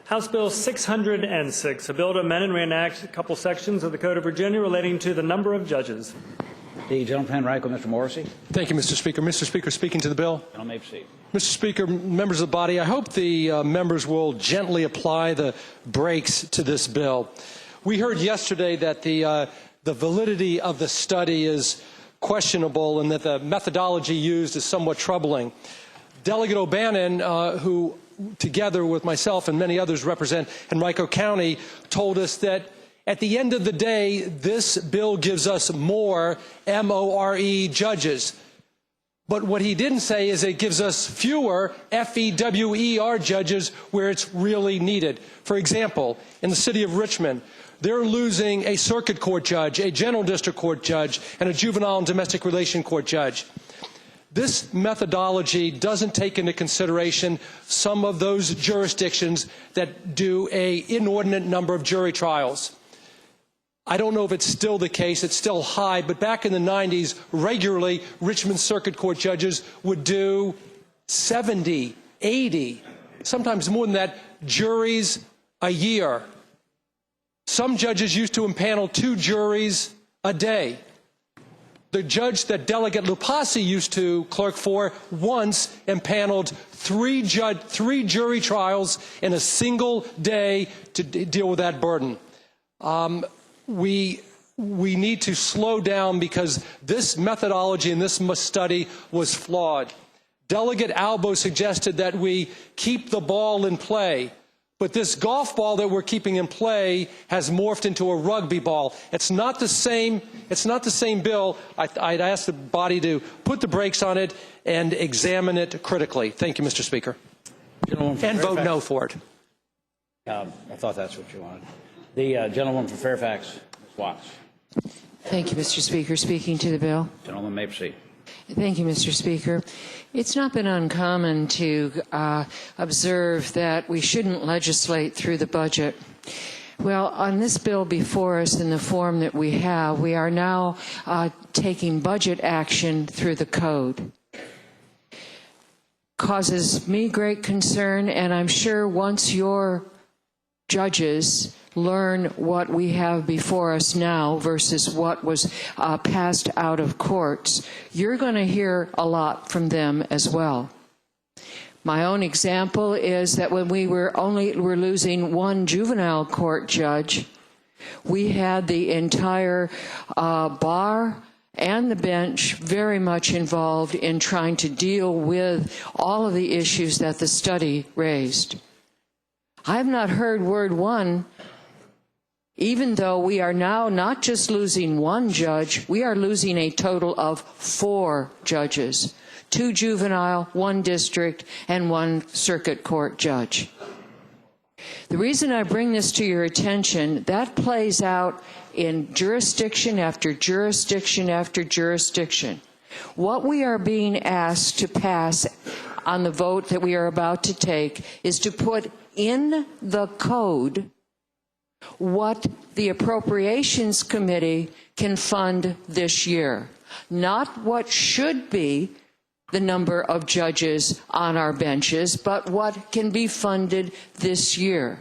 House Bill 606, a bill to amend and reenact a couple sections of the Code of Virginia relating to the number of judges. The gentleman from Henrico, Mr. Morrissey. Thank you, Mr. Speaker. Mr. Speaker, speaking to the bill. Gentleman may proceed. Mr. Speaker, members of the body, I hope the members will gently apply the brakes to this bill. We heard yesterday that the validity of the study is questionable and that the methodology used is somewhat troubling. Delegate O'Bannon, who together with myself and many others represent Henrico County, told us that at the end of the day, this bill gives us more MORE judges. But what he didn't say is it gives us fewer FEWER judges where it's really needed. For example, in the city of Richmond, they're losing a circuit court judge, a general district court judge, and a juvenile and domestic relation court judge. This methodology doesn't take into consideration some of those jurisdictions that do an inordinate number of jury trials. I don't know if it's still the case, it's still high, but back in the 90s, regularly, Richmond Circuit Court judges would do 70, 80, sometimes more than that, juries a year. Some judges used to impanel 2 juries a day. The judge that Delegate Lupasi used to clerk for once impaneled 3 jury trials in a single day to deal with that burden. We need to slow down because this methodology and this study was flawed. Delegate Albo suggested that we keep the ball in play, but this golf ball that we're keeping in play has morphed into a rugby ball. It's not the same bill. I'd ask the body to put the brakes on it and examine it critically. Thank you, Mr. Speaker. And vote no for it. I thought that's what you wanted. The gentleman from Fairfax, Ms. Watts. Thank you, Mr. Speaker. Speaking to the bill. Gentleman may proceed. Thank you, Mr. Speaker. It's not been uncommon to observe that we shouldn't legislate through the budget. Well, on this bill before us in the form that we have, we are now taking budget action through the code. Causes me great concern, and I'm sure once your judges learn what we have before us now versus what was passed out of courts, you're going to hear a lot from them as well. My own example is that when we were losing 1 juvenile court judge, we had the entire bar and the bench very much involved in trying to deal with all of the issues that the study raised. I have not heard word one. Even though we are now not just losing 1 judge, we are losing a total of 4 judges, 2 juvenile, 1 district, and 1 circuit court judge. The reason I bring this to your attention, that plays out in jurisdiction after jurisdiction after jurisdiction. What we are being asked to pass on the vote that we are about to take is to put in the code what the Appropriations Committee can fund this year, not what should be the number of judges on our benches, but what can be funded this year.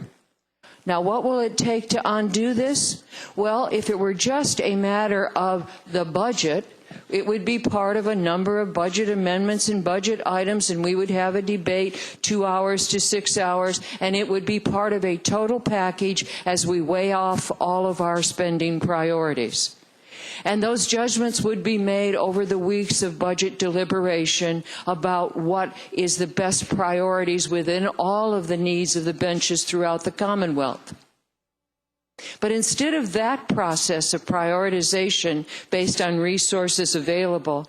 Now, what will it take to undo this? Well, if it were just a matter of the budget, it would be part of a number of budget amendments and budget items, and we would have a debate 2 hours to 6 hours, and it would be part of a total package as we weigh off all of our spending priorities. And those judgments would be made over the weeks of budget deliberation about what is the best priorities within all of the needs of the benches throughout the Commonwealth. But instead of that process of prioritization based on resources available,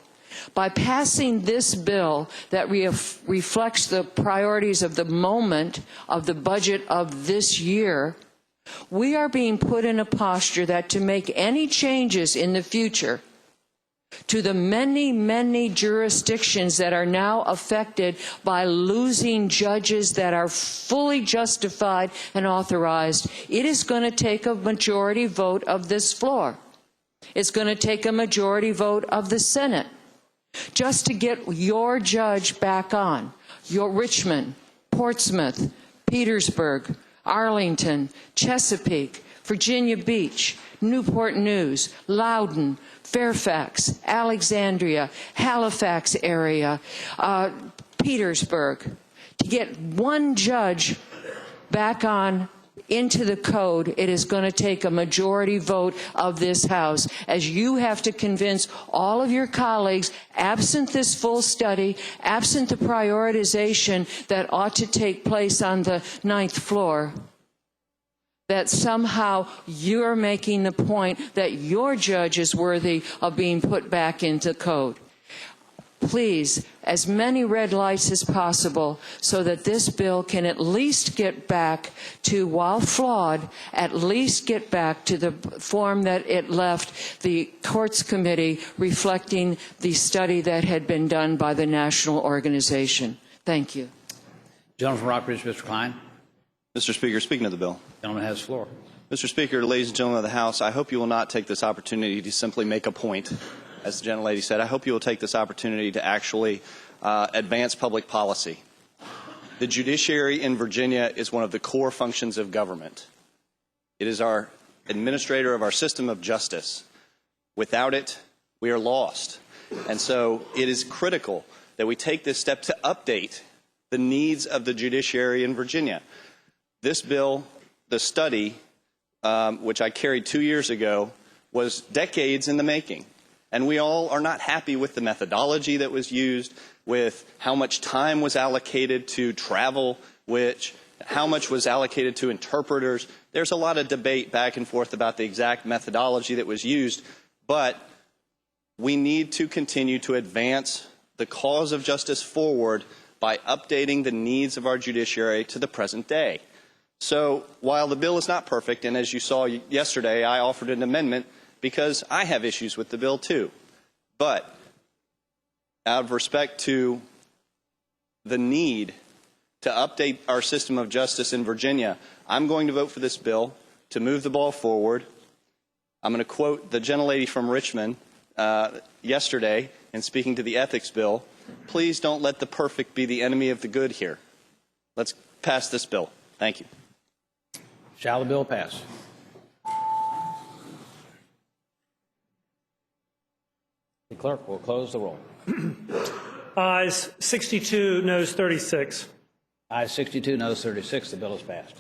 by passing this bill that reflects the priorities of the moment of the budget of this year, we are being put in a posture that to make any changes in the future to the many, many jurisdictions that are now affected by losing judges that are fully justified and authorized, it is going to take a majority vote of this floor. It's going to take a majority vote of the Senate just to get your judge back on. Your Richmond, Portsmouth, Petersburg, Arlington, Chesapeake, Virginia Beach, Newport News, Loudoun, Fairfax, Alexandria, Halifax area, Petersburg, to get one judge back on into the code. It is going to take a majority vote of this House, as you have to convince all of your colleagues, absent this full study, absent the prioritization that ought to take place on the 9th floor, that somehow you're making the point that your judge is worthy of being put back into code. Please, as many red lights as possible so that this bill can at least get back to, while flawed, at least get back to the form that it left the Courts Committee, reflecting the study that had been done by the national organization. Thank you. Gentleman from Rockbridge, Mr. Klein. Mr. Speaker, speaking to the bill. Gentleman has the floor. Mr. Speaker, ladies and gentlemen of the House, I hope you will not take this opportunity to simply make a point. As the gentlelady said, I hope you will take this opportunity to actually advance public policy. The judiciary in Virginia is one of the core functions of government. It is our administrator of our system of justice. Without it, we are lost. And so it is critical that we take this step to update the needs of the judiciary in Virginia. This bill, the study, which I carried 2 years ago, was decades in the making. And we all are not happy with the methodology that was used, with how much time was allocated to travel, how much was allocated to interpreters. There's a lot of debate back and forth about the exact methodology that was used, but we need to continue to advance the cause of justice forward by updating the needs of our judiciary to the present day. So while the bill is not perfect, and as you saw yesterday, I offered an amendment because I have issues with the bill too. But out of respect to the need to update our system of justice in Virginia, I'm going to vote for this bill to move the ball forward. I'm going to quote the gentlelady from Richmond yesterday in speaking to the ethics bill. Please don't let the perfect be the enemy of the good here. Let's pass this bill. Thank you. Shall the bill pass? The clerk will close the roll. Ayes 62, noes 36. Ayes 62, noes 36. The bill is passed.